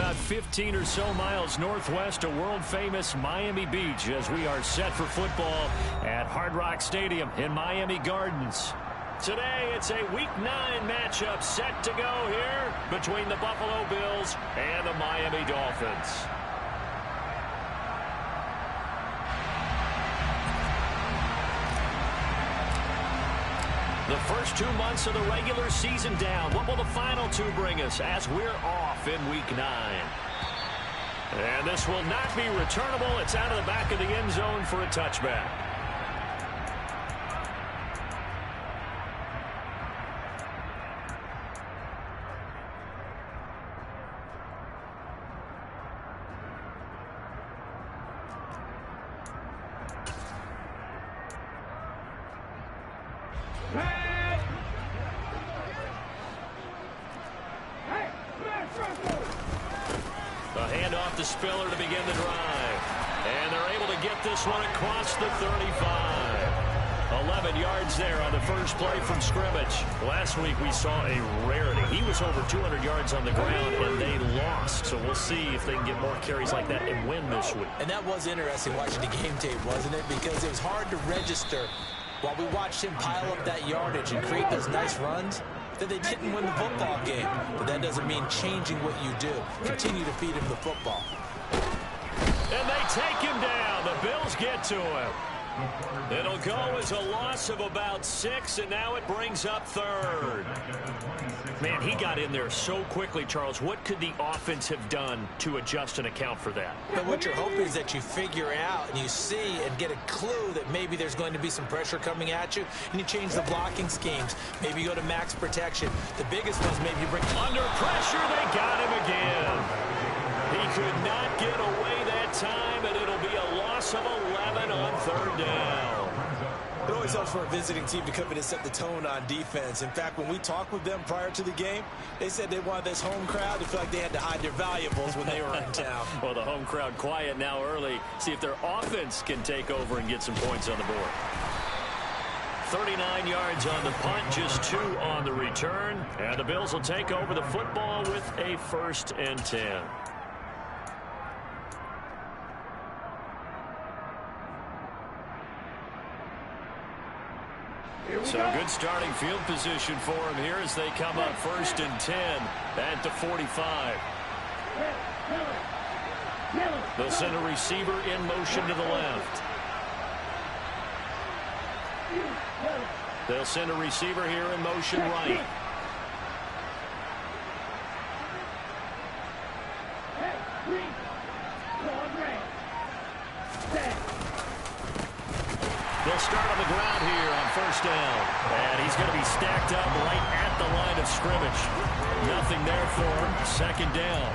about 15 or so miles northwest of world-famous Miami Beach as we are set for football at Hard Rock Stadium in Miami Gardens. Today, it's a Week 9 matchup set to go here between the Buffalo Bills and the Miami Dolphins. The first 2 months of the regular season down. What will the final 2 bring us as we're off in Week 9? And this will not be returnable. It's out of the back of the end zone for a touchback. The Spiller to begin the drive. And they're able to get this one across the 35. 11 yards there on the first play from scrimmage. Last week we saw a rarity. He was over 200 yards on the ground, and they lost. So we'll see if they can get more carries like that and win this week. And that was interesting watching the game tape, wasn't it? Because it was hard to register while we watched him pile up that yardage and create those nice runs, that they didn't win the football game. But that doesn't mean changing what you do. Continue to feed him the football. And they take him down. The Bills get to him. It'll go as a loss of about 6, and now it brings up 3rd. Man, he got in there so quickly, Charles. What could the offense have done to adjust and account for that? But what you're hoping is that you figure out and you see and get a clue that maybe there's going to be some pressure coming at you, and you change the blocking schemes. Maybe you go to max protection. The biggest one is maybe you bring... Under pressure, they got him again. He could not get away that time, and it'll be a loss of 11 on 3rd down. It always helps for a visiting team to come in and set the tone on defense. In fact, when we talked with them prior to the game, they said they wanted this home crowd to feel like they had to hide their valuables when they were in town. Well, the home crowd quiet now early. See if their offense can take over and get some points on the board. 39 yards on the punt, just 2 on the return. And the Bills will take over the football with a 1st and 10. So good starting field position for him here as they come up 1st and 10 at the 45. They'll send a receiver in motion to the left. They'll send a receiver here in motion right. They'll start on the ground here on 1st down. And he's going to be stacked up right at the line of scrimmage. Nothing there for him. 2nd down.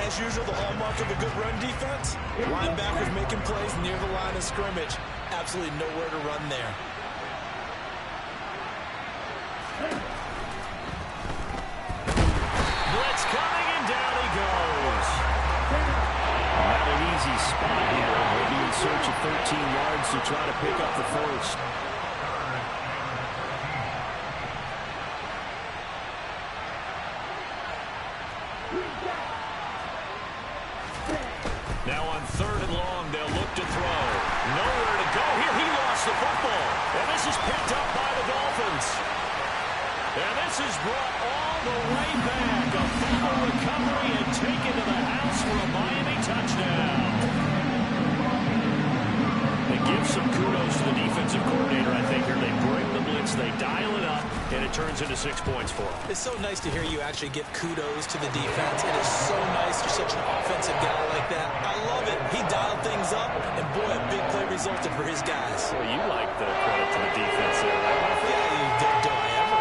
As usual, the hallmark of a good run defense, linebackers making plays near the line of scrimmage. Absolutely nowhere to run there. Blitz coming, and down he goes. Not an easy spot here. We'll be in search of 13 yards to try to pick up the 1st. Now on 3rd and long, they'll look to throw. Nowhere to go here. He lost the football. And this is picked up by the Dolphins. And this is brought all the way back. A fumble recovery and taken to the house for a Miami touchdown. They give some kudos to the defensive coordinator, I think, here. They bring the blitz, they dial it up, and it turns into 6 points for them. It's so nice to hear you actually give kudos to the defense. It is so nice you're such an offensive guy like that. I love it. He dialed things up, and boy, a big play resulted for his guys. Well, you like the credit to the defense there, right? Yeah, you did. Do I ever?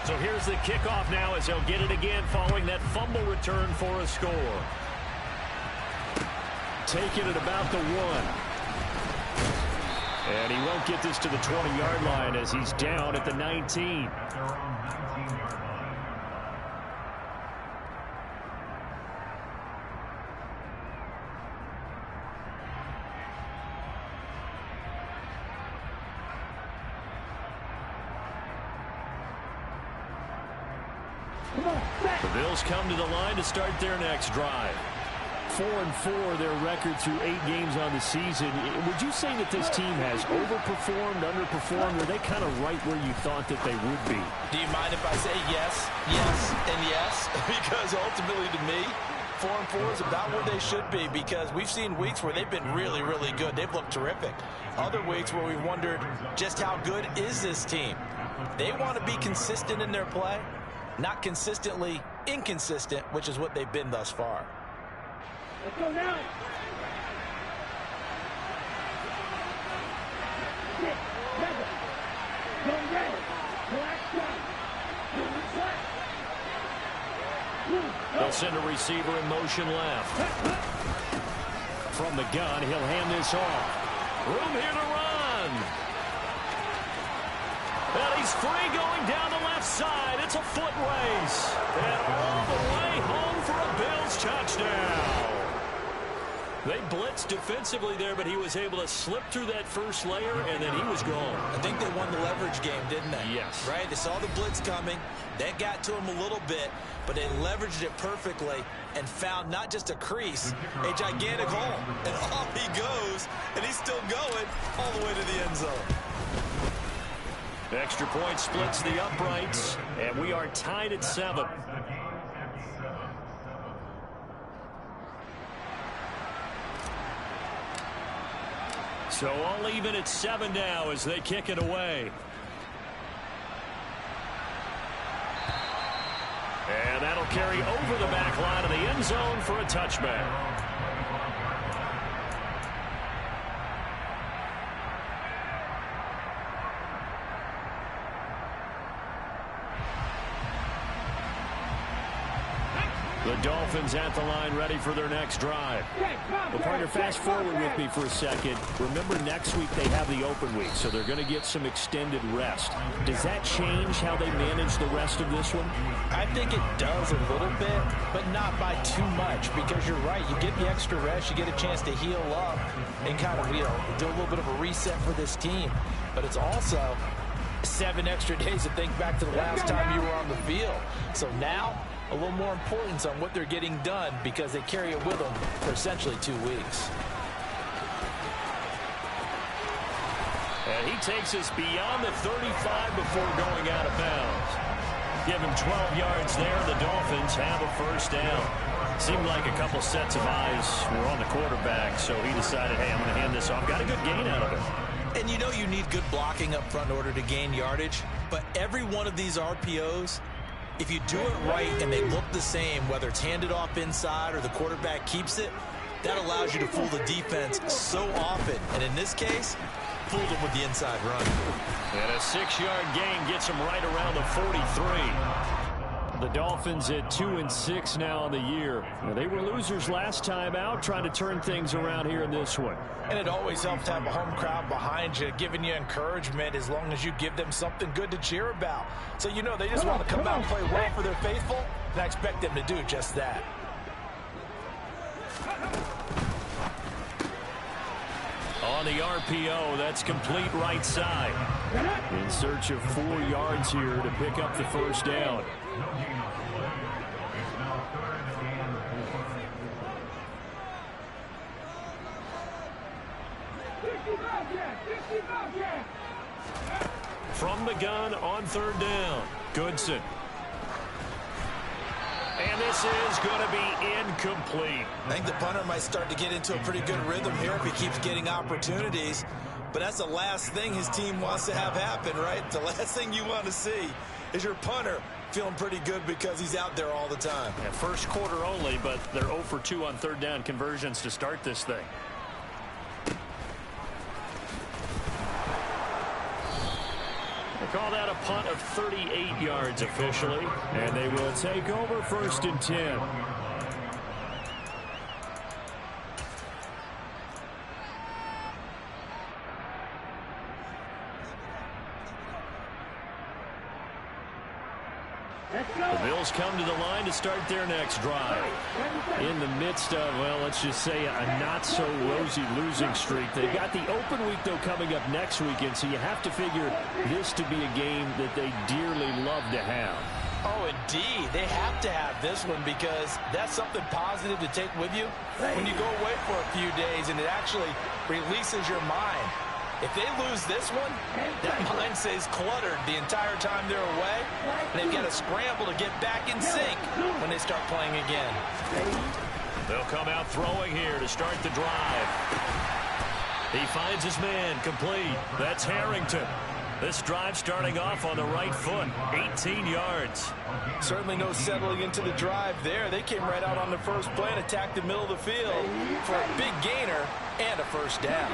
So here's the kickoff now as they'll get it again following that fumble return for a score. Take it at about the 1. And he won't get this to the 20-yard line as he's down at the 19. The Bills come to the line to start their next drive. 4-4 their record through 8 games on the season. Would you say that this team has overperformed, underperformed, or are they kind of right where you thought that they would be? Do you mind if I say yes, yes, and yes? Because ultimately to me, 4-4 is about where they should be, because we've seen weeks where they've been really, really good. They've looked terrific. Other weeks where we wondered just how good is this team. They want to be consistent in their play, not consistently inconsistent, which is what they've been thus far. Let's go now. Sit. Level. Go ready. Black shot. They'll send a receiver in motion left. From the gun, he'll hand this off. Room here to run. And he's free going down the left side. It's a foot race. And all the way home for a Bills touchdown. They blitzed defensively there, but he was able to slip through that first layer, and then he was gone. I think they won the leverage game, didn't they? Yes. Right? They saw the blitz coming. That got to him a little bit, but they leveraged it perfectly and found not just a crease, a gigantic hole. And off he goes, and he's still going all the way to the end zone. Extra point splits the uprights, and we are tied at 7. So all even at 7 now as they kick it away. And that'll carry over the back line of the end zone for a touchback. The Dolphins at the line ready for their next drive. Well, partner, fast forward with me for a second. Remember, next week they have the open week, so they're going to get some extended rest. Does that change how they manage the rest of this one? I think it does a little bit, but not by too much, because you're right. You get the extra rest, you get a chance to heal up and kind of, do a little bit of a reset for this team. But it's also 7 extra days to think back to the last time you were on the field. So now, a little more importance on what they're getting done, because they carry it with them for essentially 2 weeks. And he takes us beyond the 35 before going out of bounds. Give him 12 yards there. The Dolphins have a first down. Seemed like a couple sets of eyes were on the quarterback, so he decided, hey, I'm going to hand this off. Got a good gain out of it. And you know you need good blocking up front in order to gain yardage, but every one of these RPOs, if you do it right and they look the same, whether it's handed off inside or the quarterback keeps it, that allows you to fool the defense so often. And in this case, fooled them with the inside run. And a 6-yard gain gets them right around the 43. The Dolphins at 2-6 now on the year. Now, they were losers last time out, trying to turn things around here in this one. And it always helps to have a home crowd behind you, giving you encouragement as long as you give them something good to cheer about. So you know they just want to come out and play well for their faithful, and I expect them to do just that. On the RPO, that's complete right side. In search of 4 yards here to pick up the first down. From the gun on 3rd down, Goodson. And this is going to be incomplete. I think the punter might start to get into a pretty good rhythm here if he keeps getting opportunities. But that's the last thing his team wants to have happen, right? The last thing you want to see is your punter feeling pretty good because he's out there all the time. Yeah, first quarter only, but they're 0 for 2 on 3rd down conversions to start this thing. They call that a punt of 38 yards officially, and they will take over 1st and 10. The Bills come to the line to start their next drive. In the midst of, well, let's just say a not-so-rosy losing streak. They've got the open week, though, coming up next weekend, so you have to figure this to be a game that they dearly love to have. Oh, indeed. They have to have this one because that's something positive to take with you when you go away for a few days, and it actually releases your mind. If they lose this one, that mind stays cluttered the entire time they're away, and they've got to scramble to get back in sync when they start playing again. They'll come out throwing here to start the drive. He finds his man complete. That's Harrington. This drive starting off on the right foot, 18 yards. Certainly no settling into the drive there. They came right out on the first play and attacked the middle of the field for a big gainer and a first down.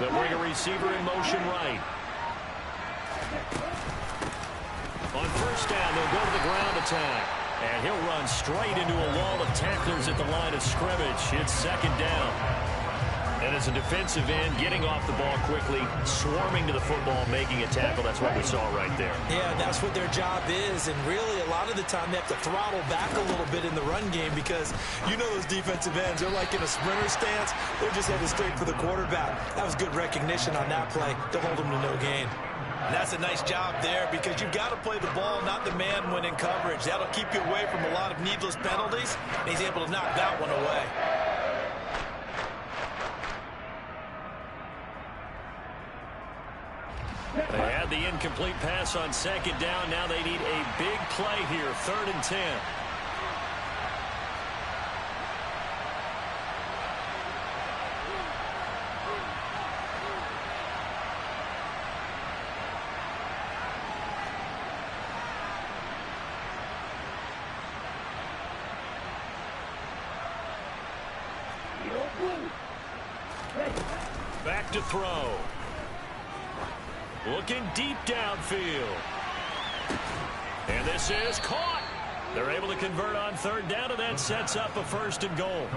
They'll bring a receiver in motion right. On first down, they'll go to the ground attack. And he'll run straight into a wall of tacklers at the line of scrimmage. It's second down. And as a defensive end, getting off the ball quickly, swarming to the football, making a tackle. That's what we saw right there. Yeah, that's what their job is. And really, a lot of the time, they have to throttle back a little bit in the run game because you know those defensive ends, they're like in a sprinter stance. They're just headed straight for the quarterback. That was good recognition on that play to hold them to no gain. And that's a nice job there because you've got to play the ball, not the man when in coverage. That'll keep you away from a lot of needless penalties, and he's able to knock that one away. They had the incomplete pass on second down. Now they need a big play here, 3rd and 10. Back to throw. Looking deep downfield. And this is caught. They're able to convert on 3rd down, and that sets up a 1st and goal.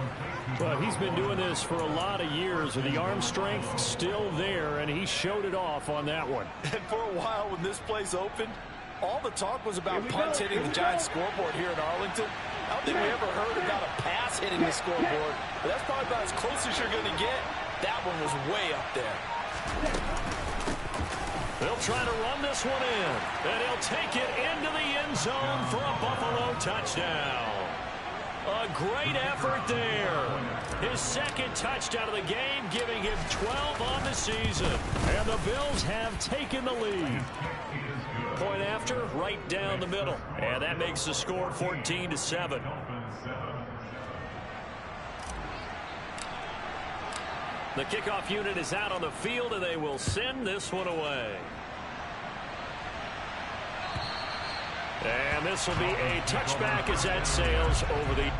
But he's been doing this for a lot of years with the arm strength still there, and he showed it off on that one. And for a while when this place opened, all the talk was about punts hitting the Giants scoreboard here in Arlington. I don't think we ever heard about a pass hitting the scoreboard, but that's probably about as close as you're going to get. That one was way up there. They'll try to run this one in, and he'll take it into the end zone for a Buffalo touchdown. A great effort there. His 2nd touchdown of the game, giving him 12 on the season. And the Bills have taken the lead. Point after, right down the middle. And that makes the score 14-7. The kickoff unit is out on the field, and they will send this one away. And this will be a touchback as that sails over the...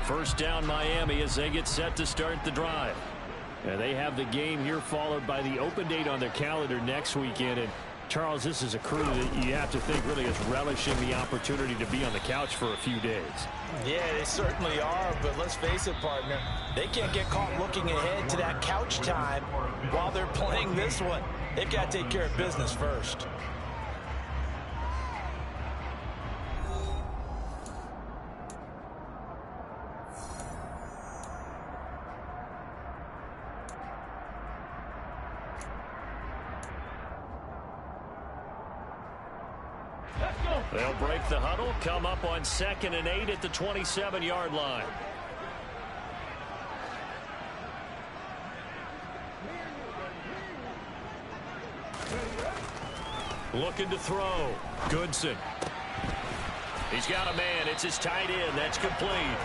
First down Miami as they get set to start the drive. And they have the game here followed by the open date on their calendar next weekend. And Charles, this is a crew that you have to think really is relishing the opportunity to be on the couch for a few days. Yeah, they certainly are, but let's face it, partner. They can't get caught looking ahead to that couch time while they're playing this one. They've got to take care of business first. They'll break the huddle, come up on 2nd and 8 at the 27-yard line. Looking to throw. Goodson. He's got a man. It's his tight end. That's complete.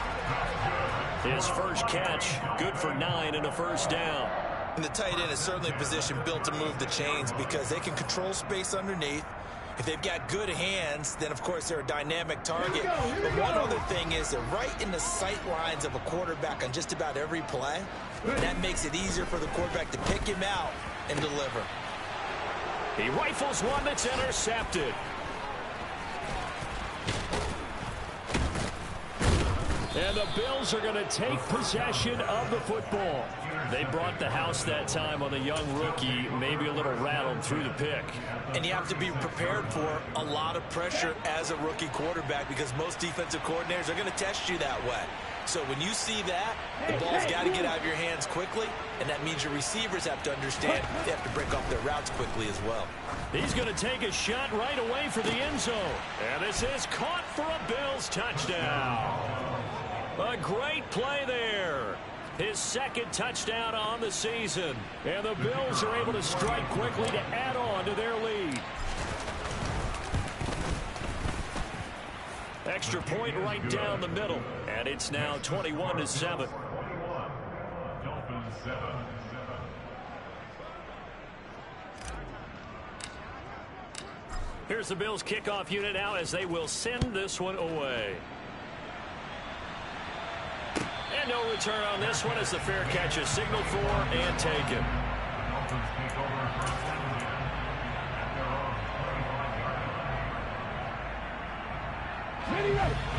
His first catch, good for 9 and a first down. And the tight end is certainly a position built to move the chains because they can control space underneath. If they've got good hands, then, of course, they're a dynamic target. But one other thing is they're right in the sight lines of a quarterback on just about every play. And that makes it easier for the quarterback to pick him out and deliver. He rifles one that's intercepted. And the Bills are going to take possession of the football. They brought the house that time on the young rookie, maybe a little rattled through the pick. And you have to be prepared for a lot of pressure as a rookie quarterback because most defensive coordinators are going to test you that way. So when you see that, the ball's got to get out of your hands quickly, and that means your receivers have to understand they have to break off their routes quickly as well. He's going to take a shot right away for the end zone. And this is caught for a Bills touchdown. A great play there. His second touchdown on the season. And the Bills are able to strike quickly to add on to their lead. Extra point right down the middle. And it's now 21-7. Here's the Bills kickoff unit now as they will send this one away. And no return on this one as the fair catch is signaled for and taken.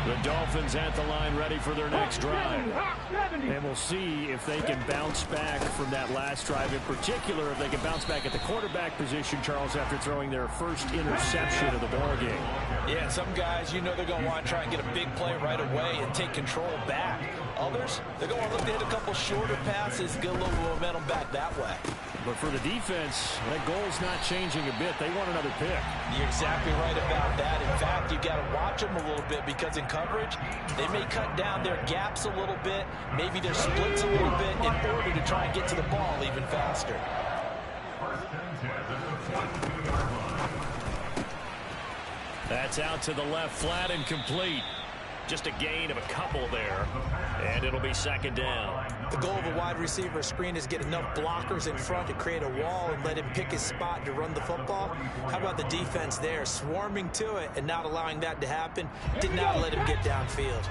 The Dolphins at the line ready for their next drive. And we'll see if they can bounce back from that last drive. In particular, if they can bounce back at the quarterback position, Charles, after throwing their first interception of the ballgame. Yeah, some guys, you know they're going to want to try and get a big play right away and take control back. Others, they're going to look to hit a couple shorter passes, get a little momentum back that way. But for the defense, that goal's not changing a bit. They want another pick. You're exactly right about that. In fact, you've got to watch them a little bit because in coverage, they may cut down their gaps a little bit, maybe their splits a little bit in order to try and get to the ball even faster. That's out to the left, flat and complete. Just a gain of a couple there, and it'll be second down. The goal of a wide receiver screen is get enough blockers in front to create a wall and let him pick his spot to run the football. How about the defense there, swarming to it and not allowing that to happen? Did not let him get downfield.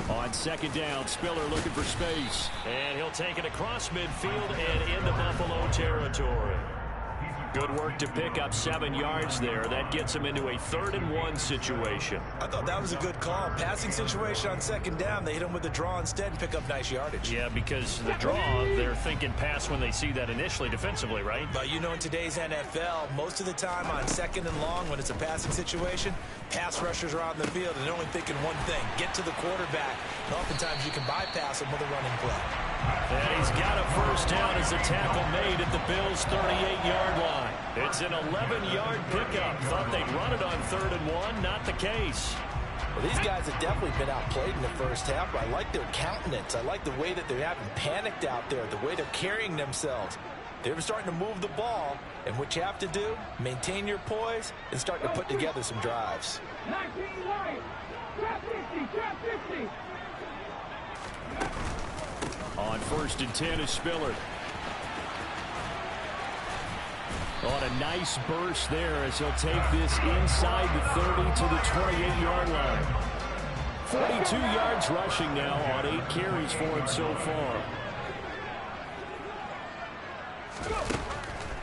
On second down, Spiller looking for space. And he'll take it across midfield and into Buffalo territory. Good work to pick up 7 yards there. That gets him into a 3rd-and-1 situation. I thought that was a good call. Passing situation on second down. They hit him with the draw instead and pick up nice yardage. Yeah, because the draw, they're thinking pass when they see that initially defensively, right? But you know, in today's NFL, most of the time on second and long, when it's a passing situation, pass rushers are out in the field and they're only thinking one thing, get to the quarterback. And oftentimes you can bypass them with a running play. And he's got a first down as a tackle made at the Bills' 38-yard line. It's an 11-yard pickup. Thought they'd run it on 3rd and 1. Not the case. Well, these guys have definitely been outplayed in the first half, but I like their countenance. I like the way that they're having panicked out there, the way they're carrying themselves. They're starting to move the ball, and what you have to do, maintain your poise and start to put together some drives. 19 right. Trap 50, trap 50. On 1st and 10 is Spiller. On a nice burst there as he'll take this inside the 30 to the 28-yard line. 42 yards rushing now on 8 carries for him so far.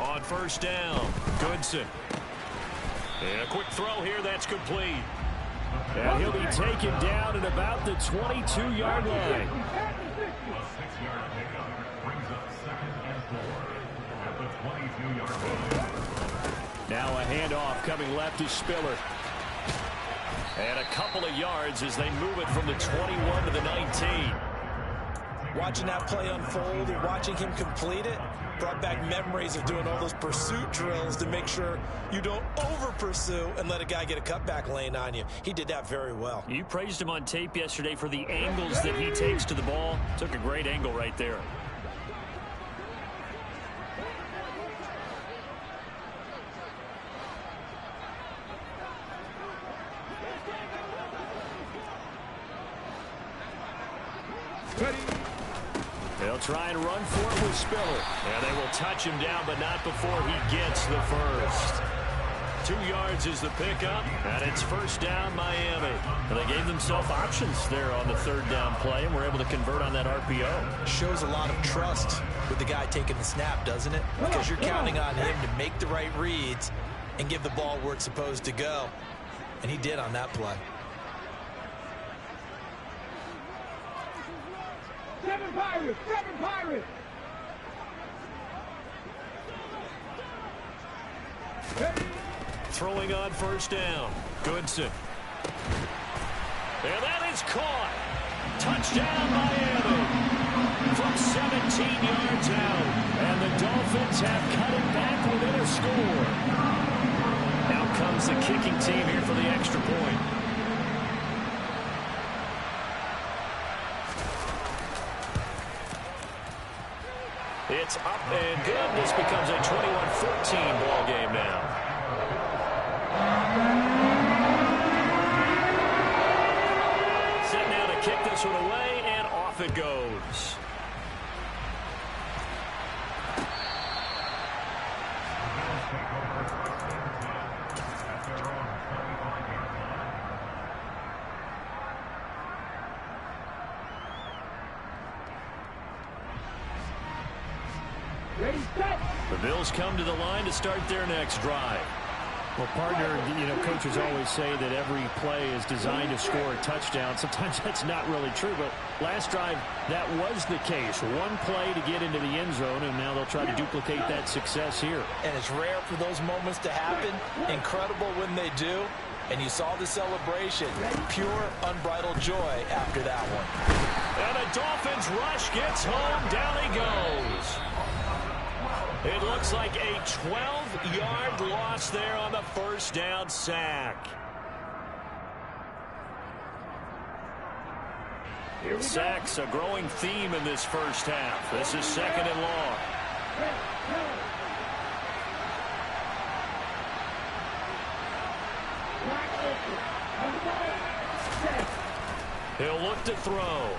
On 1st down, Goodson. And a quick throw here that's complete. And he'll be taken down at about the 22-yard line. Now a handoff coming left is Spiller. And a couple of yards as they move it from the 21 to the 19. Watching that play unfold and watching him complete it brought back memories of doing all those pursuit drills to make sure you don't over-pursue and let a guy get a cutback lane on you. He did that very well. You praised him on tape yesterday for the angles that he takes to the ball. Took a great angle right there. They'll try and run for it with Spiller. And they will touch him down, but not before he gets the first. 2 yards is the pickup, and it's 1st down Miami. And they gave themselves options there on the 3rd down play, and were able to convert on that RPO. Shows a lot of trust with the guy taking the snap, doesn't it? Because you're counting on him to make the right reads and give the ball where it's supposed to go. And he did on that play. 7 Pirates, 7 Pirates. Throwing on 1st down, Goodson. And that is caught. Touchdown, Miami. From 17 yards out. And the Dolphins have cut it back within a score. Out comes the kicking team here for the extra point. It's up and good. This becomes a 21-14 ball game now. Set now to kick this one away, and off it goes. Ready, set. The Bills come to the line to start their next drive. Well, partner, coaches always say that every play is designed to score a touchdown. Sometimes that's not really true, but last drive, that was the case. One play to get into the end zone, and now they'll try to duplicate that success here. And it's rare for those moments to happen. Incredible when they do. And you saw the celebration. Pure, unbridled joy after that one. And a Dolphins rush gets home. Down he goes. It looks like a 12-yard loss there on the 1st down sack. Sacks a growing theme in this 1st half. This is 2nd and long. He'll look to throw.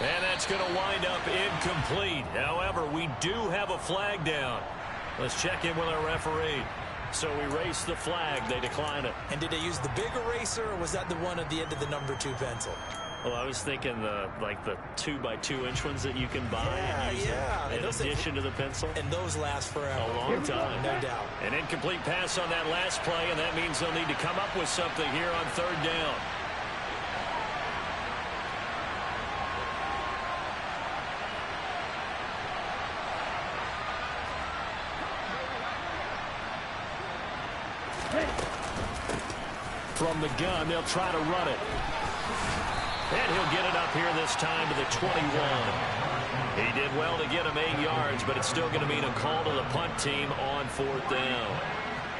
And that's going to wind up incomplete. However, we do have a flag down. Let's check in with our referee. So we race the flag. They decline it. And did they use the big eraser, or was that the one at the end of the number 2 pencil? Well, I was thinking the 2x2-inch ones that you can buy. Yeah. In addition to the pencil. And those last forever. A long time. No doubt. An incomplete pass on that last play, and that means they'll need to come up with something here on 3rd down. From the gun, they'll try to run it. And he'll get it up here this time to the 21. He did well to get him 8 yards, but it's still going to mean a call to the punt team on 4th down.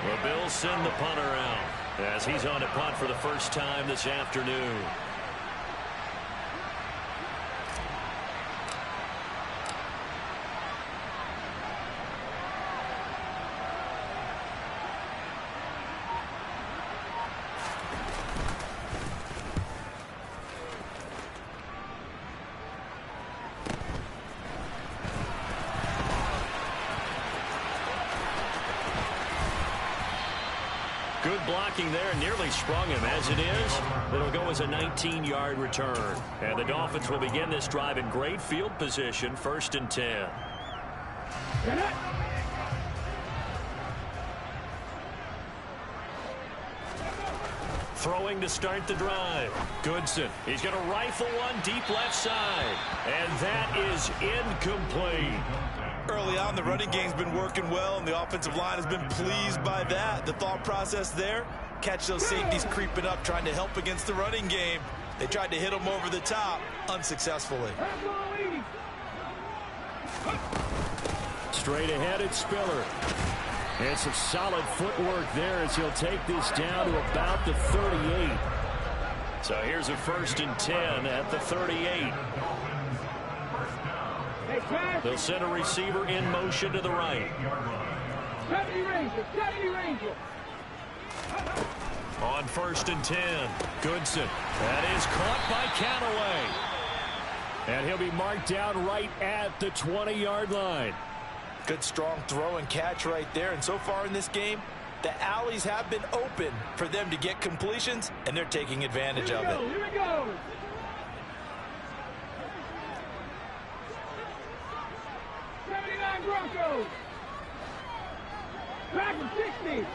The Bills send the punter out as he's on to punt for the first time this afternoon. Good blocking there, nearly sprung him. As it is, it'll go as a 19-yard return. And the Dolphins will begin this drive in great field position, 1st and 10. Throwing to start the drive. Goodson. He's going to rifle one deep left side. And that is incomplete. Early on, the running game's been working well, and the offensive line has been pleased by that. The thought process there, catch those safeties creeping up, trying to help against the running game. They tried to hit them over the top, unsuccessfully. Straight ahead, it's Spiller. And some solid footwork there as he'll take this down to about the 38. So here's a 1st and 10 at the 38. They'll send a receiver in motion to the right. 70 Ranger. On 1st and 10, Goodson. That is caught by Callaway. And he'll be marked down right at the 20-yard line. Good, strong throw and catch right there. And so far in this game, the alleys have been open for them to get completions, and they're taking advantage of it. Here we go. Broncos. Back to 60.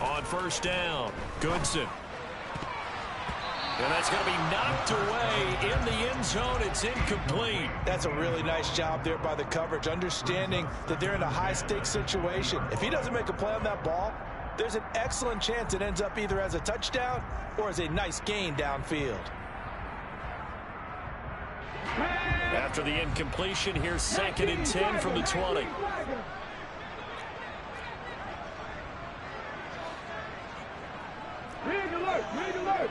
On 1st down, Goodson. And that's going to be knocked away in the end zone. It's incomplete. That's a really nice job there by the coverage, understanding that they're in a high-stakes situation. If he doesn't make a play on that ball, there's an excellent chance it ends up either as a touchdown or as a nice gain downfield. After the incompletion, here's 2nd and 10 from the 20. Rig alert.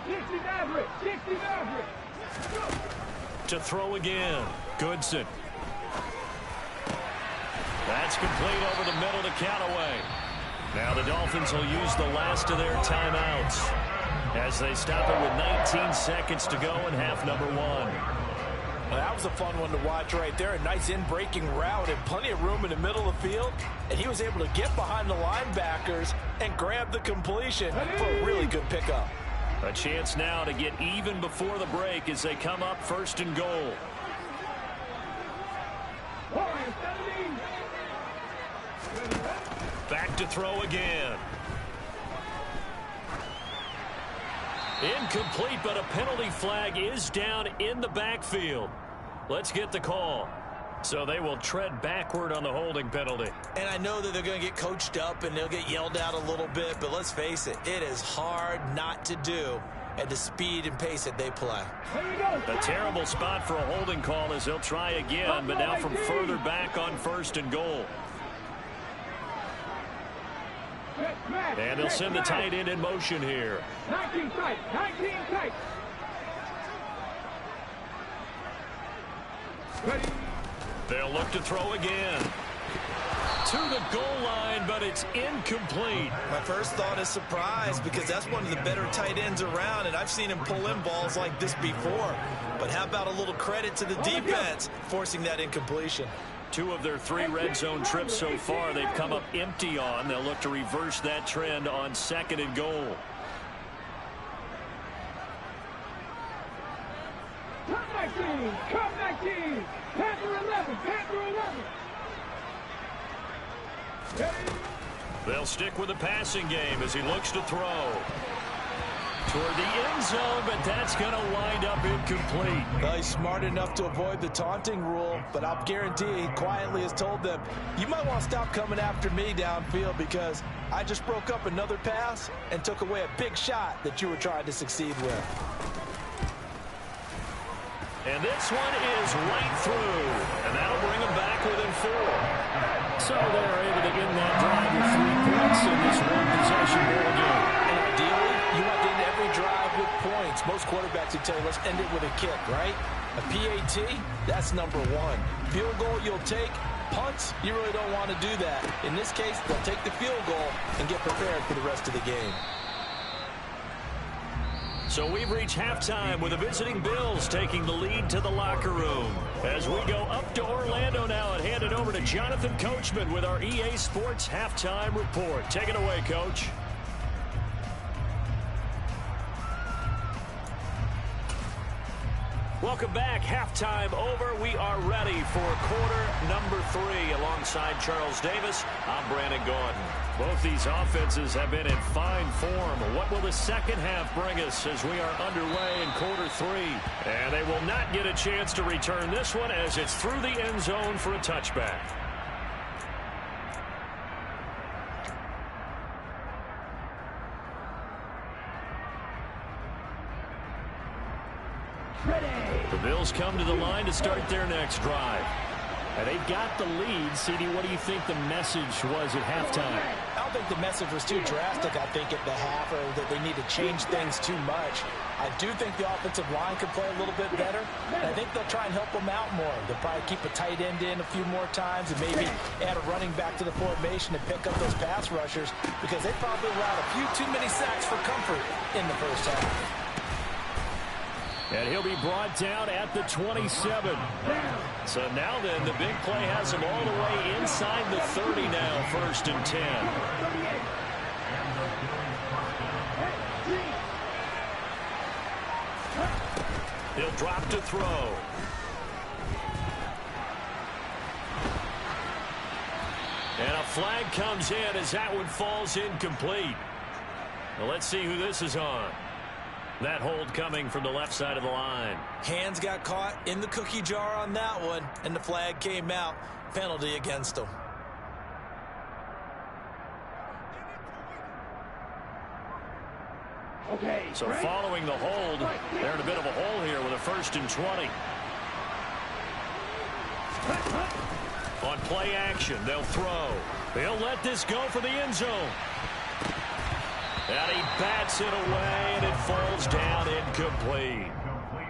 60 Maverick. To throw again, Goodson. That's complete over the middle to Callaway. Now the Dolphins will use the last of their timeouts as they stop it with 19 seconds to go in half number 1. Well, that was a fun one to watch right there. A nice in-breaking route and plenty of room in the middle of the field. And he was able to get behind the linebackers and grab the completion for a really good pickup. A chance now to get even before the break as they come up 1st and goal. Back to throw again. Incomplete, but a penalty flag is down in the backfield. Let's get the call. So they will tread backward on the holding penalty. And I know that they're going to get coached up and they'll get yelled at a little bit, but let's face it, it is hard not to do at the speed and pace that they play. A terrible spot for a holding call as they'll try again, but now from further back on 1st and goal. And they'll send the tight end in motion here. 19 tight. Ready. They'll look to throw again. To the goal line, but it's incomplete. My first thought is surprise because that's one of the better tight ends around, and I've seen him pull in balls like this before. But how about a little credit to the defense forcing that incompletion? 2 of their 3 red zone trips so far they've come up empty on. They'll look to reverse that trend on 2nd and goal. Come 19. Panther 11. They'll stick with the passing game as he looks to throw. Toward the end zone, but that's going to wind up incomplete. Well, he's smart enough to avoid the taunting rule, but I'll guarantee he quietly has told them, you might want to stop coming after me downfield because I just broke up another pass and took away a big shot that you were trying to succeed with. And this one is right through, and that'll bring them back within 4. So they're able to end that drive with 3 points in this one-possession ball game. And ideally, you want to end every drive with points. Most quarterbacks would tell you, let's end it with a kick, right? A PAT, that's number 1. Field goal you'll take. Punts, you really don't want to do that. In this case, they'll take the field goal and get prepared for the rest of the game. So we've reached halftime with the visiting Bills taking the lead to the locker room. As we go up to Orlando now and hand it over to Jonathan Coachman with our EA Sports Halftime Report. Take it away, Coach. Welcome back. Halftime over. We are ready for quarter number 3. Alongside Charles Davis, I'm Brandon Gordon. Both these offenses have been in fine form. What will the second half bring us as we are underway in quarter 3? And they will not get a chance to return this one as it's through the end zone for a touchback. The Bills come to the line to start their next drive. And they've got the lead. CD, what do you think the message was at halftime? I don't think the message was too drastic, I think, at the half, or that they need to change things too much. I do think the offensive line could play a little bit better, and I think they'll try and help them out more. They'll probably keep a tight end in a few more times and maybe add a running back to the formation and pick up those pass rushers, because they probably allowed a few too many sacks for comfort in the first half. And he'll be brought down at the 27. So now then, the big play has him all the way inside the 30 now, 1st and 10. He'll drop to throw. And a flag comes in as that one falls incomplete. Well, let's see who this is on. That hold coming from the left side of the line. Hands got caught in the cookie jar on that one, and the flag came out. Penalty against them. Okay. So following the hold, they're in a bit of a hole here with a 1st and 20. On play action, they'll throw. They'll let this go for the end zone. And he bats it away, and it falls down incomplete.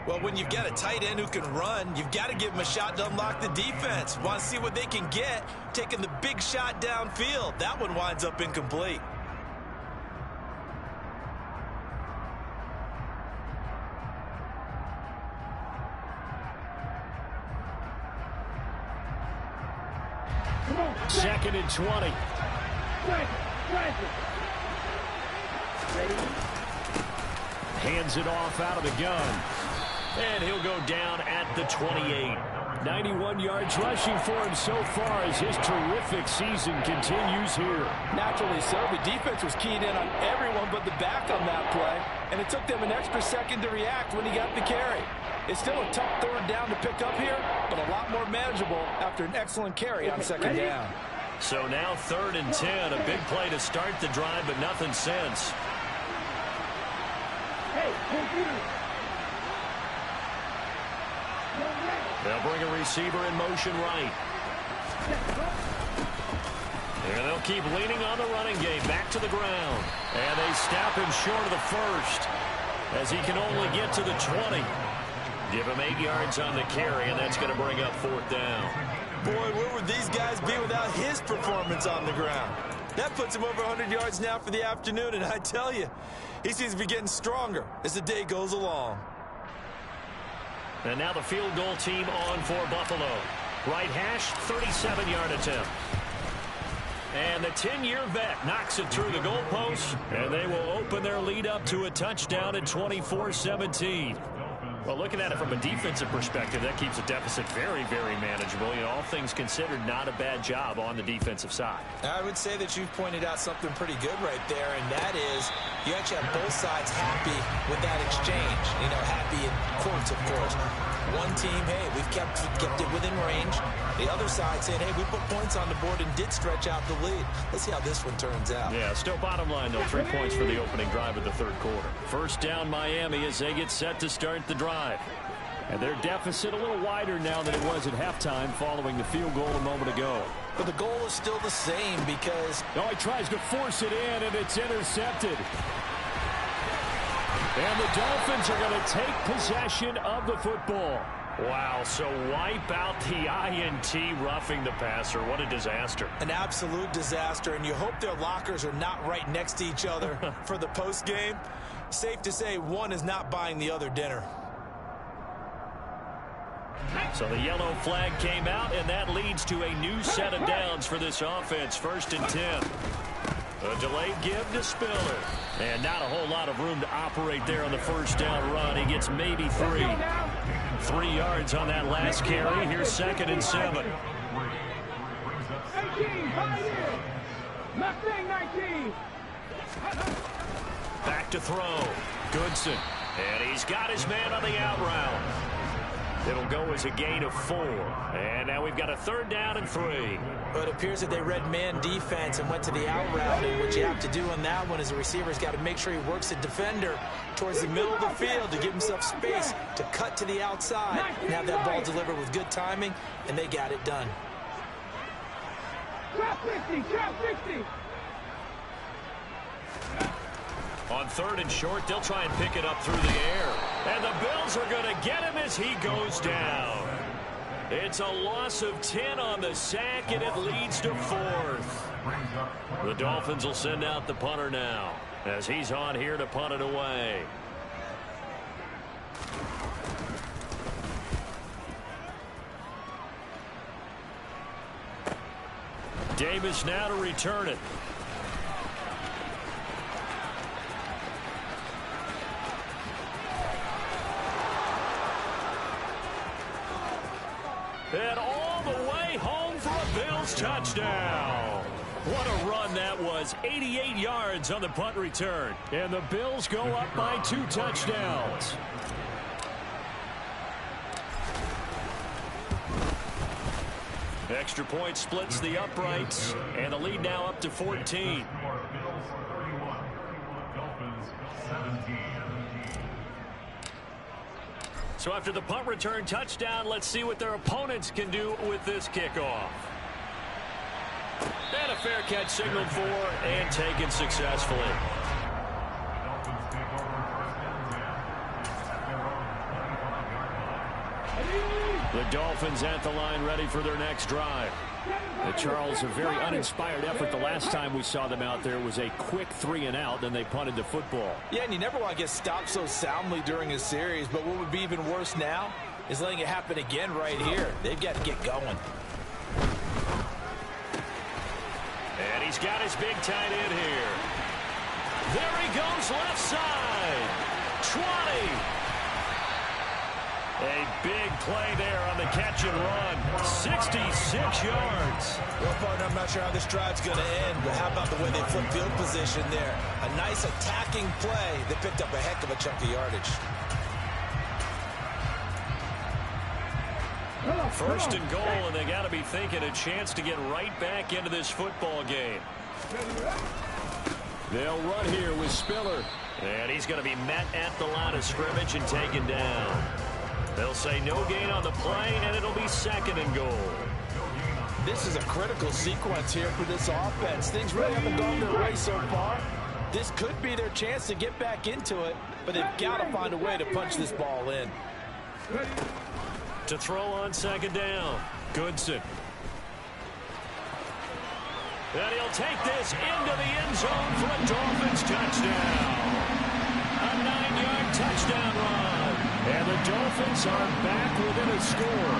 Well, when you've got a tight end who can run, you've got to give him a shot to unlock the defense. Want to see what they can get, taking the big shot downfield. That one winds up incomplete. Second and 20. Hands it off out of the gun. And he'll go down at the 28. 91 yards rushing for him so far as his terrific season continues here. Naturally so. The defense was keyed in on everyone but the back on that play, and it took them an extra second to react when he got the carry. It's still a tough 3rd down to pick up here, but a lot more manageable after an excellent carry on 2nd down. So now 3rd and 10, a big play to start the drive, but nothing since. They'll bring a receiver in motion right. And they'll keep leaning on the running game back to the ground. And they stop him short of the 1st as he can only get to the 20. Give him 8 yards on the carry, and that's going to bring up 4th down. Boy, where would these guys be without his performance on the ground? That puts him over 100 yards now for the afternoon, and I tell you, he seems to be getting stronger as the day goes along. And now the field goal team on for Buffalo. Right hash, 37-yard attempt. And the 10-year vet knocks it through the goalpost, and they will open their lead up to a touchdown at 24-17. Well, looking at it from a defensive perspective, that keeps the deficit very, very manageable. You know, all things considered, not a bad job on the defensive side. I would say that you've pointed out something pretty good right there, and that is you actually have both sides happy with that exchange. You know, happy in quotes, of course. One team, hey, we've kept it within range. The other side saying, hey, we put points on the board and did stretch out the lead. Let's see how this one turns out. Yeah, still bottom line, though, 3 points for the opening drive of the 3rd quarter. 1st down Miami as they get set to start the drive. And their deficit a little wider now than it was at halftime following the field goal a moment ago. But the goal is still the same because... No, he tries to force it in, and it's intercepted. And the Dolphins are going to take possession of the football. Wow, so wipe out the INT roughing the passer. What a disaster. An absolute disaster, and you hope their lockers are not right next to each other for the post game. Safe to say one is not buying the other dinner. So the yellow flag came out, and that leads to a new set of downs for this offense. 1st and 10. A delayed give to Spiller. And not a whole lot of room to operate there on the first down run. He gets maybe 3. 3 yards on that last carry. Here's 2nd and 7. 18, Mustang 19. Back to throw. Goodson. And he's got his man on the out route. It'll go as a gain of 4. And now we've got a 3rd down and 3. But it appears that they read man defense and went to the out route. And what you have to do on that one is the receiver's got to make sure he works the defender towards the middle of the field to give himself space to cut to the outside and have that ball delivered with good timing, and they got it done. Trap 60, trap 60. On 3rd and short, they'll try and pick it up through the air. And the Bills are going to get him as he goes down. It's a loss of 10 on the sack, and it leads to 4th. The Dolphins will send out the punter now as he's on here to punt it away. Davis now to return it. And all the way home for a Bills touchdown. What a run that was. 88 yards on the punt return. And the Bills go up by 2 touchdowns. Extra point splits the uprights. And the lead now up to 14. So after the punt return touchdown, let's see what their opponents can do with this kickoff. And a fair catch signaled for and taken successfully. The Dolphins at the line ready for their next drive. Charles, a very uninspired effort the last time we saw them out there. Was a quick 3 and out, then they punted the football. Yeah, and you never want to get stopped so soundly during a series, but what would be even worse now is letting it happen again right here. They've got to get going. And he's got his big tight end here. There he goes left side. 20. A big play there on the catch and run. 66 yards. Well, partner, I'm not sure how this drive's going to end, but how about the way they flip field position there? A nice attacking play that picked up a heck of a chunk of yardage. 1st and goal, and they got to be thinking a chance to get right back into this football game. They'll run here with Spiller. And he's going to be met at the line of scrimmage and taken down. They'll say no gain on the play, and it'll be 2nd and goal. This is a critical sequence here for this offense. Things really haven't gone their way so far. This could be their chance to get back into it, but they've got to find a way to punch this ball in. To throw on 2nd down, Goodson. And he'll take this into the end zone for a Dolphins touchdown. A 9-yard touchdown run. And the Dolphins are back within a score.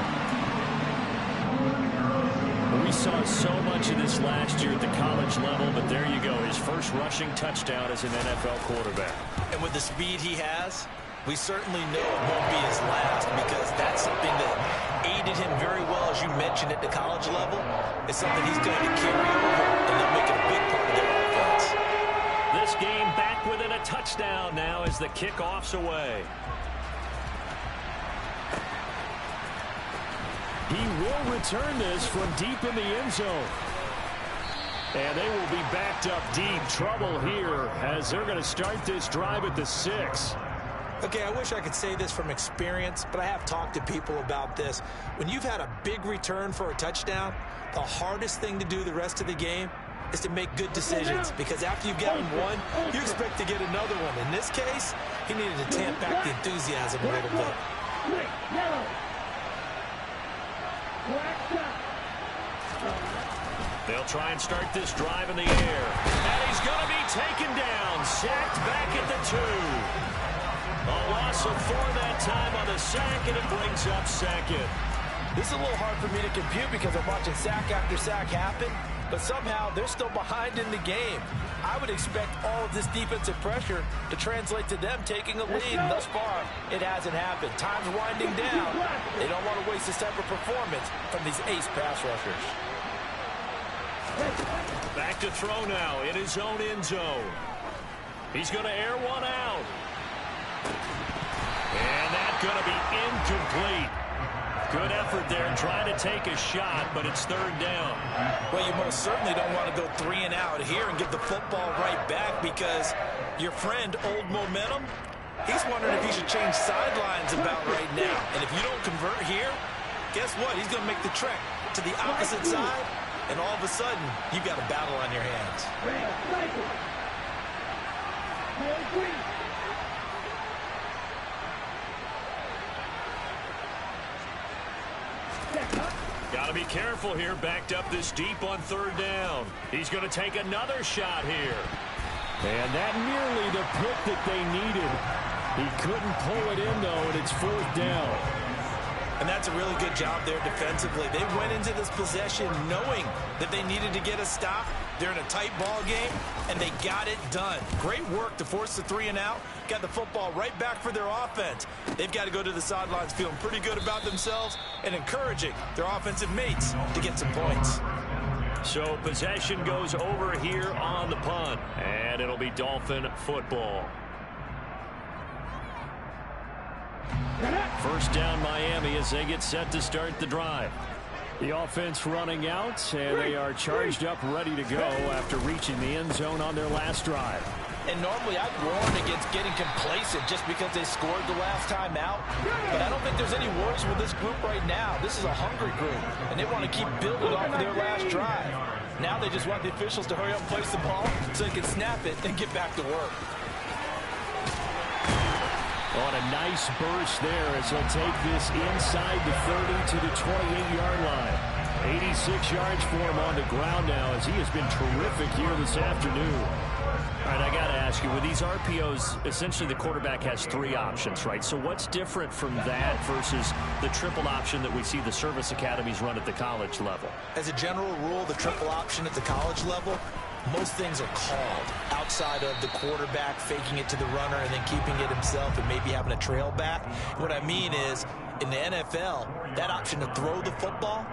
We saw so much of this last year at the college level, but there you go. His first rushing touchdown as an NFL quarterback. And with the speed he has, we certainly know it won't be his last, because that's something that aided him very well, as you mentioned, at the college level. It's something he's going to carry over, and they'll make it a big part of their offense. This game back within a touchdown now as the kickoff's away. He will return this from deep in the end zone. And they will be backed up deep. Trouble here as they're going to start this drive at the 6. Okay, I wish I could say this from experience, but I have talked to people about this. When you've had a big return for a touchdown, the hardest thing to do the rest of the game is to make good decisions, because after you've gotten one, you expect to get another one. In this case, he needed to tamp back the enthusiasm a little bit. They'll try and start this drive in the air. And he's going to be taken down. Sacked back at the 2. A loss of 4 that time on the sack, and it brings up second. This is a little hard for me to compute because I'm watching sack after sack happen, but somehow they're still behind in the game. I would expect all of this defensive pressure to translate to them taking a lead. Thus far, it hasn't happened. Time's winding down. They don't want to waste a separate performance from these ace pass rushers. Back to throw now in his own end zone. He's going to air one out. And that's going to be incomplete. Good effort there trying to take a shot, but it's 3rd down. Well, you most certainly don't want to go 3 and out here and give the football right back because your friend, Old Momentum, he's wondering if he should change sidelines about right now. And if you don't convert here, guess what? He's going to make the trek to the opposite side, and all of a sudden, you've got a battle on your hands. Got to be careful here, backed up this deep on 3rd down. He's going to take another shot here. And that nearly the pick that they needed. He couldn't pull it in, though, and it's 4th down. And that's a really good job there defensively. They went into this possession knowing that they needed to get a stop. They're in a tight ball game, and they got it done. Great work to force the 3 and out. Got the football right back for their offense. They've got to go to the sidelines feeling pretty good about themselves and encouraging their offensive mates to get some points. So possession goes over here on the punt, and it'll be Dolphin football. 1st down Miami as they get set to start the drive. The offense running out, and they are charged up, ready to go after reaching the end zone on their last drive. And normally I'd warn against getting complacent just because they scored the last time out. But I don't think there's any worries with this group right now. This is a hungry group, and they want to keep building off of their last drive. Now they just want the officials to hurry up and place the ball so they can snap it and get back to work. On a nice burst there as he'll take this inside the 30 to the 28-yard line. 86 yards for him on the ground now as he has been terrific here this afternoon. All right, I got to ask you, with these RPOs, essentially the quarterback has 3 options, right? So what's different from that versus the triple option that we see the service academies run at the college level? As a general rule, the triple option at the college level, most things are called outside of the quarterback faking it to the runner and then keeping it himself and maybe having a trail back. What I mean is, in the NFL, that option to throw the football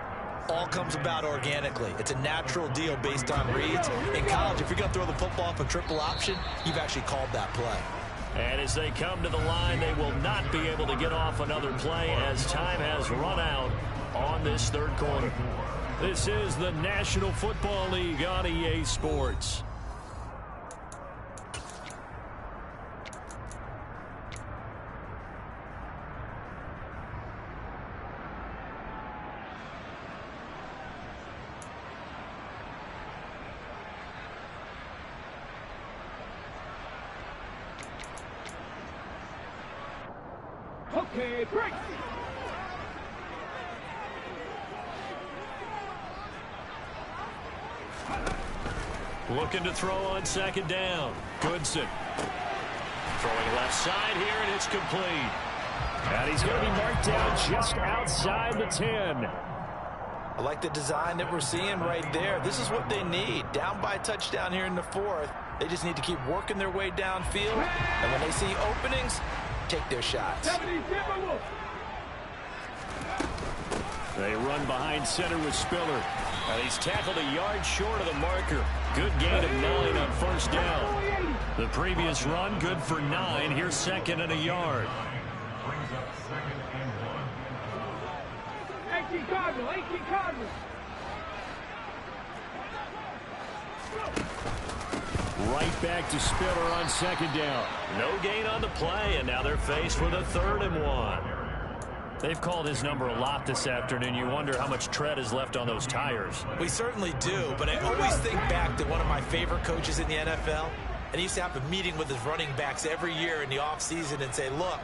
all comes about organically. It's a natural deal based on reads. In college, if you're going to throw the football off a triple option, you've actually called that play. And as they come to the line, they will not be able to get off another play as time has run out on this 3rd quarter. This is the National Football League on EA Sports. Okay, break. Looking to throw on 2nd down. Goodson. Throwing left side here, and it's complete. And he's going to be marked down just outside the 10. I like the design that we're seeing right there. This is what they need. Down by a touchdown here in the 4th. They just need to keep working their way downfield. And when they see openings, take their shots. They run behind center with Spiller. And he's tackled a yard short of the marker. Good gain of 9 on 1st down. The previous run, good for 9. Here's 2nd and a yard. 18 Cardinal, 18 Cardinal. Right back to Spiller on 2nd down. No gain on the play, and now they're faced with a 3rd and 1. They've called his number a lot this afternoon. You wonder how much tread is left on those tires. We certainly do, but I always think back to one of my favorite coaches in the NFL, and he used to have a meeting with his running backs every year in the offseason and say, look,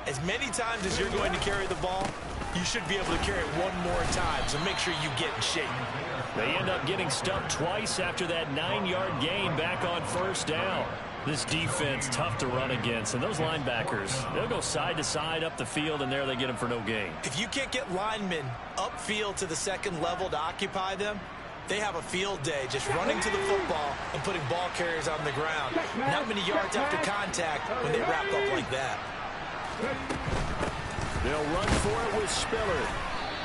as many times as you're going to carry the ball, you should be able to carry it one more time, so make sure you get in shape. They end up getting stuffed twice after that 9-yard gain back on first down. This defense, tough to run against. And those linebackers, they'll go side to side up the field, and there they get them for no gain. If you can't get linemen upfield to the second level to occupy them, they have a field day just running to the football and putting ball carriers on the ground. Not many yards after contact when they wrap up like that. They'll run for it with Spiller.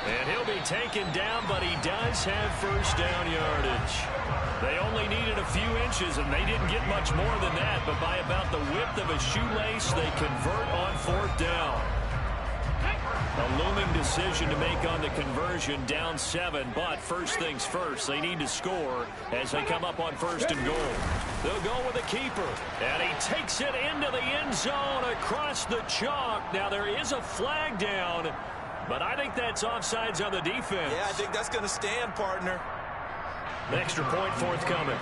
And he'll be taken down, but he does have first down yardage. They only needed a few inches, and they didn't get much more than that. But by about the width of a shoelace, they convert on fourth down. A looming decision to make on the conversion, down 7. But first things first, they need to score as they come up on first and goal. They'll go with a keeper. And he takes it into the end zone across the chalk. Now there is a flag down, but I think that's offsides on the defense. Yeah, I think that's going to stand, partner. An extra point forthcoming.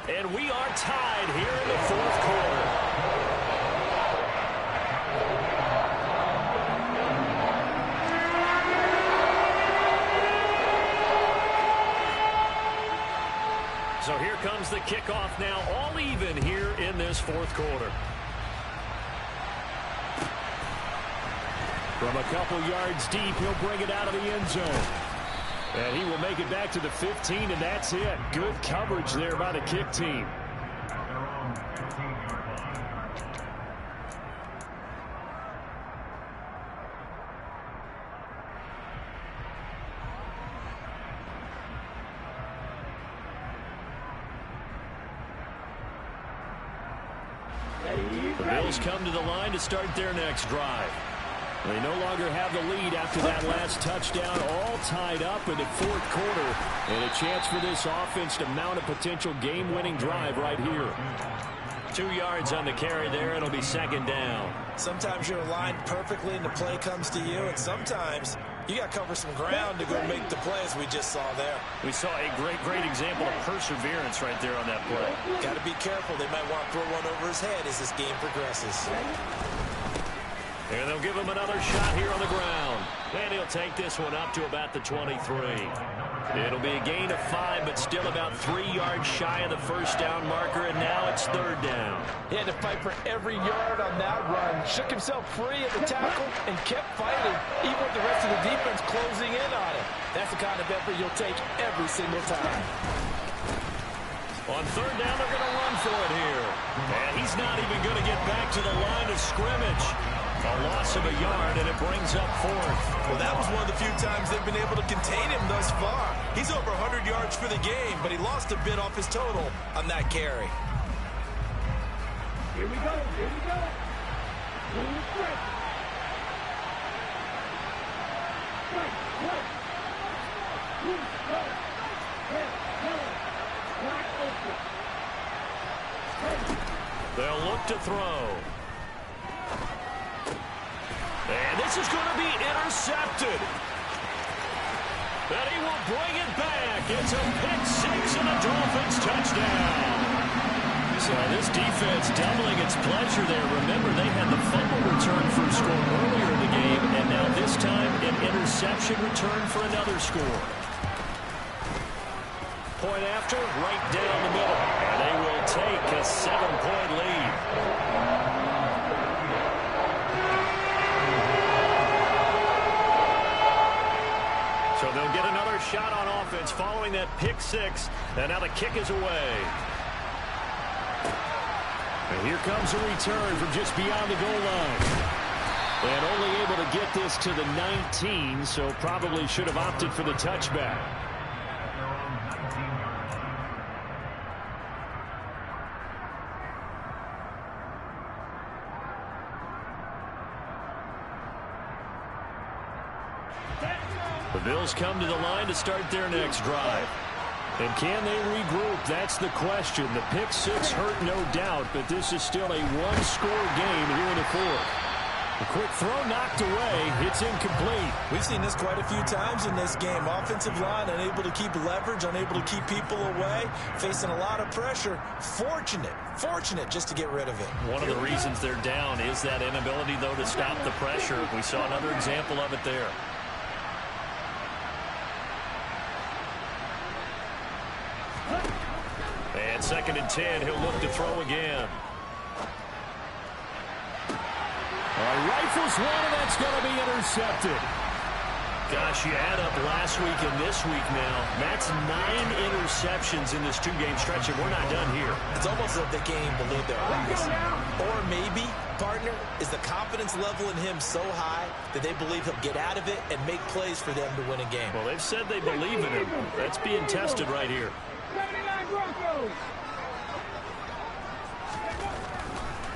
And we are tied here in the fourth quarter. So here comes the kickoff now, all even here in this fourth quarter. From a couple yards deep, he'll bring it out of the end zone. And he will make it back to the 15, and that's it. Good coverage there by the kick team. The Bills come to the line to start their next drive. They no longer have the lead after that last touchdown, all tied up in the fourth quarter, and a chance for this offense to mount a potential game-winning drive right here. 2 yards on the carry there. It'll be second down. Sometimes you're aligned perfectly and the play comes to you, and sometimes you got to cover some ground to go make the play, as we just saw there. We saw a great example of perseverance right there on that play. Got to be careful. They might want to throw one over his head as this game progresses. And they'll give him another shot here on the ground. And he'll take this one up to about the 23. It'll be a gain of 5, but still about 3 yards shy of the first down marker, and now it's third down. He had to fight for every yard on that run. Shook himself free at the tackle and kept fighting, even with the rest of the defense closing in on him. That's the kind of effort you'll take every single time. On third down, they're going to run for it here. And he's not even going to get back to the line of scrimmage. A loss of a yard, and it brings up fourth. Well, that was one of the few times they've been able to contain him thus far. He's over 100 yards for the game, but he lost a bit off his total on that carry. Here we go. Here we go. They'll look to throw. And this is going to be intercepted. And he will bring it back. It's a pick-6 and a Dolphins touchdown. So this defense doubling its pleasure there. Remember, they had the fumble return for a score earlier in the game, and now this time an interception return for another score. Point after, right down the middle. And they will take a 7-point lead. So they'll get another shot on offense following that pick-6. And now the kick is away. And here comes a return from just beyond the goal line. And only able to get this to the 19, so probably should have opted for the touchback. The Bills come to the line to start their next drive. And can they regroup? That's the question. The pick-6 hurt, no doubt, but this is still a one-score game here in the fourth. A quick throw knocked away. It's incomplete. We've seen this quite a few times in this game. Offensive line unable to keep leverage, unable to keep people away, facing a lot of pressure. Fortunate just to get rid of it. One of the reasons they're down is that inability, though, to stop the pressure. We saw another example of it there. And 2nd and 10, he'll look to throw again. Rifles one, and that's going to be intercepted. Gosh, you add up last week and this week now. That's 9 interceptions in this 2-game stretch, and we're not done here. It's almost as if they can't even believe their eyes. Or maybe, partner, is the confidence level in him so high that they believe he'll get out of it and make plays for them to win a game. Well, they've said they believe in him. That's being tested right here. 79 Broncos.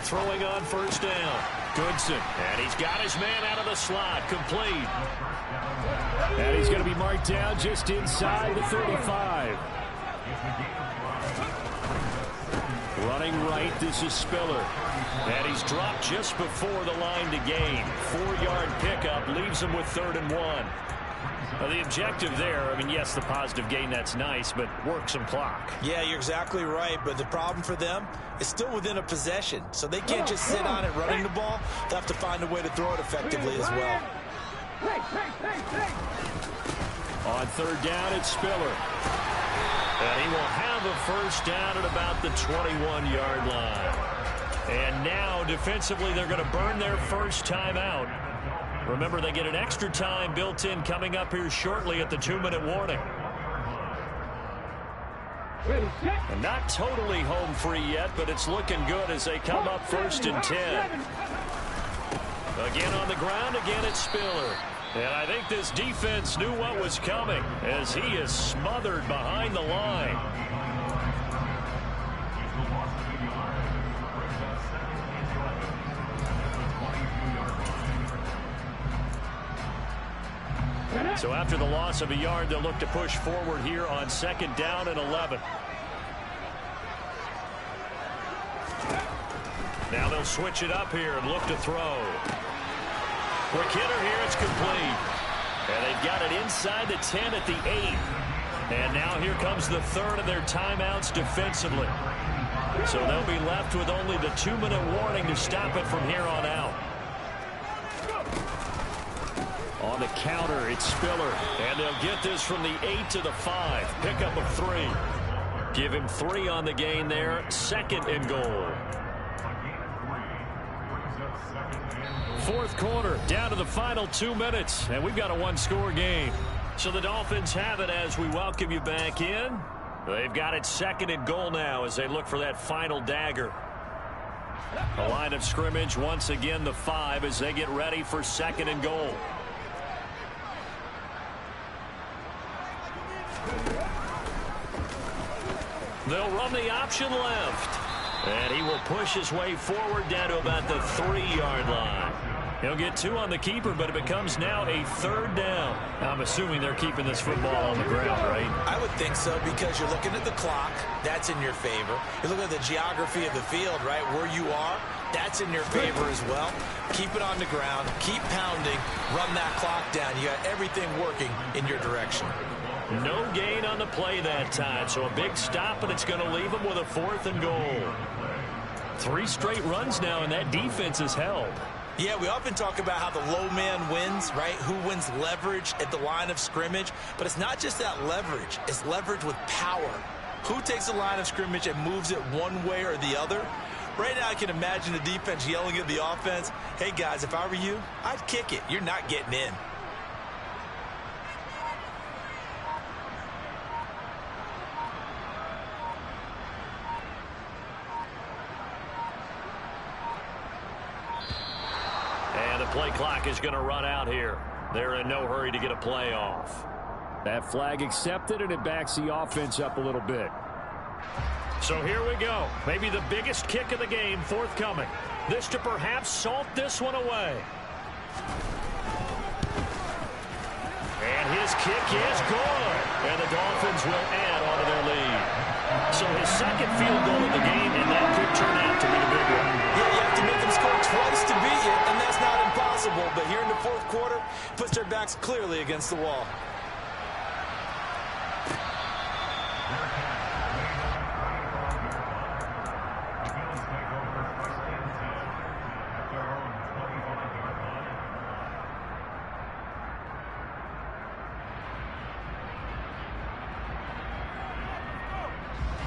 Throwing on 1st down. Goodson. And he's got his man out of the slot. Complete. And he's going to be marked down just inside the 35. Running right, this is Spiller. And he's dropped just before the line to gain. 4-yard pickup leaves him with 3rd and 1. Well, the objective there, I mean, yes, the positive gain, that's nice, but work some clock. Yeah, you're exactly right, but the problem for them is still within a possession, so they can't just sit on it running the ball. They'll have to find a way to throw it effectively as well. On 3rd down, it's Spiller. And he will have a 1st down at about the 21-yard line. And now, defensively, they're going to burn their first timeout. Remember, they get an extra time built in coming up here shortly at the 2-minute warning. And not totally home free yet, but it's looking good as they come up 1st and 10. Again on the ground, again it's Spiller. And I think this defense knew what was coming as he is smothered behind the line. So after the loss of a yard, they'll look to push forward here on 2nd down and 11. Now they'll switch it up here and look to throw. Quick hitter here, it's complete. And they've got it inside the 10 at the 8. And now here comes the 3rd of their timeouts defensively. So they'll be left with only the 2-minute warning to stop it from here on out. On the counter, it's Spiller. And they'll get this from the 8 to the 5. Pickup of 3. Give him 3 on the gain there. 2nd and goal. 4th quarter, down to the final 2 minutes. And we've got a 1-score game. So the Dolphins have it as we welcome you back in. They've got it 2nd and goal now as they look for that final dagger. The line of scrimmage, once again, the 5 as they get ready for 2nd and goal. They'll run the option left. And he will push his way forward down to about the 3-yard line. He'll get 2 on the keeper, but it becomes now a 3rd down. I'm assuming they're keeping this football on the ground, right? I would think so, because you're looking at the clock. That's in your favor. You're looking at the geography of the field, right? Where you are, that's in your favor as well. Keep it on the ground. Keep pounding. Run that clock down. You got everything working in your direction. No gain on the play that time, so a big stop, and it's going to leave them with a 4th and goal. 3 straight runs now, and that defense is held. Yeah, we often talk about how the low man wins, right? Who wins leverage at the line of scrimmage. But it's not just that leverage. It's leverage with power. Who takes the line of scrimmage and moves it one way or the other? Right now, I can imagine the defense yelling at the offense, hey, guys, if I were you, I'd kick it. You're not getting in. Play clock is going to run out here. They're in no hurry to get a play off. That flag accepted, and it backs the offense up a little bit. So here we go. Maybe the biggest kick of the game forthcoming. This to perhaps salt this one away. And his kick is good. And the Dolphins will add on to their lead. So his 2nd field goal of the game, and that could turn out to be the big one. Yeah, you have to make them score twice to beat you, and that's not impossible. Puts their backs clearly against the wall.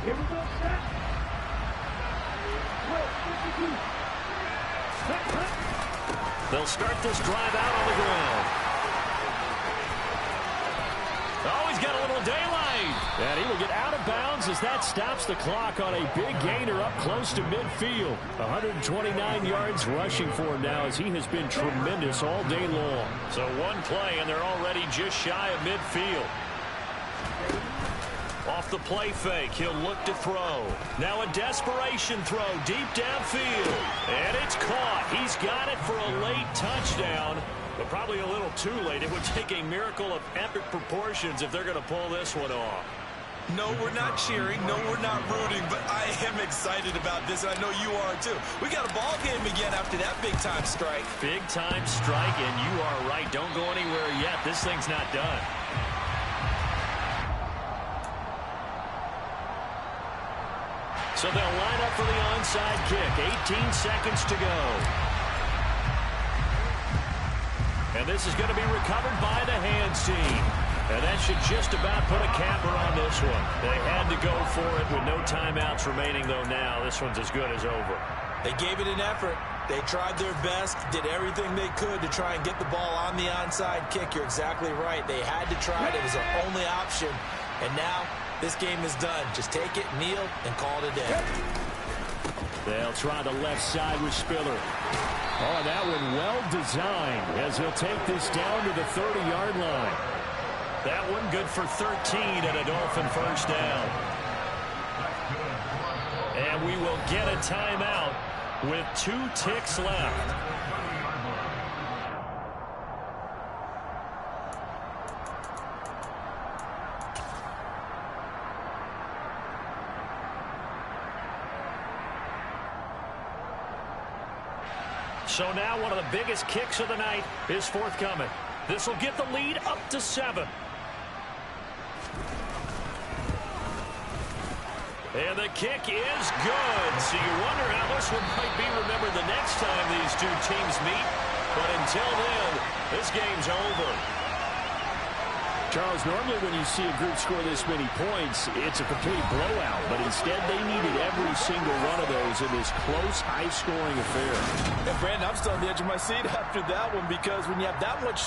Here we go, set. They'll start this drive out on the ground. Oh, he's got a little daylight. And he will get out of bounds as that stops the clock on a big gainer up close to midfield. 129 yards rushing for him now as he has been tremendous all day long. So one play and they're already just shy of midfield. Off the play fake, he'll look to throw. Now a desperation throw deep downfield. And it's caught. He's got it for a late touchdown. But probably a little too late. It would take a miracle of epic proportions if they're going to pull this one off. No, we're not cheering. No, we're not rooting. But I am excited about this, and I know you are too. We got a ball game again after that big-time strike. Big-time strike, and you are right. Don't go anywhere yet. This thing's not done. So they'll line up for the onside kick. 18 seconds to go. And this is going to be recovered by the hands team. And that should just about put a capper on this one. They had to go for it with no timeouts remaining, though now this one's as good as over. They gave it an effort. They tried their best, did everything they could to try and get the ball on the onside kick. You're exactly right. They had to try it. It was their only option. And now this game is done. Just take it, kneel, and call it a day. They'll try the left side with Spiller. Oh, that one well designed as he'll take this down to the 30-yard line. That one good for 13 and a Dolphin first down. And we will get a timeout with 2 ticks left. So now one of the biggest kicks of the night is forthcoming. This will get the lead up to 7. And the kick is good. So you wonder how this one might be remembered the next time these two teams meet. But until then, this game's over. Charles, normally when you see a group score this many points, it's a complete blowout. But instead, they needed every single one of those in this close, high-scoring affair. And Brandon, I'm still on the edge of my seat after that one because when you have that much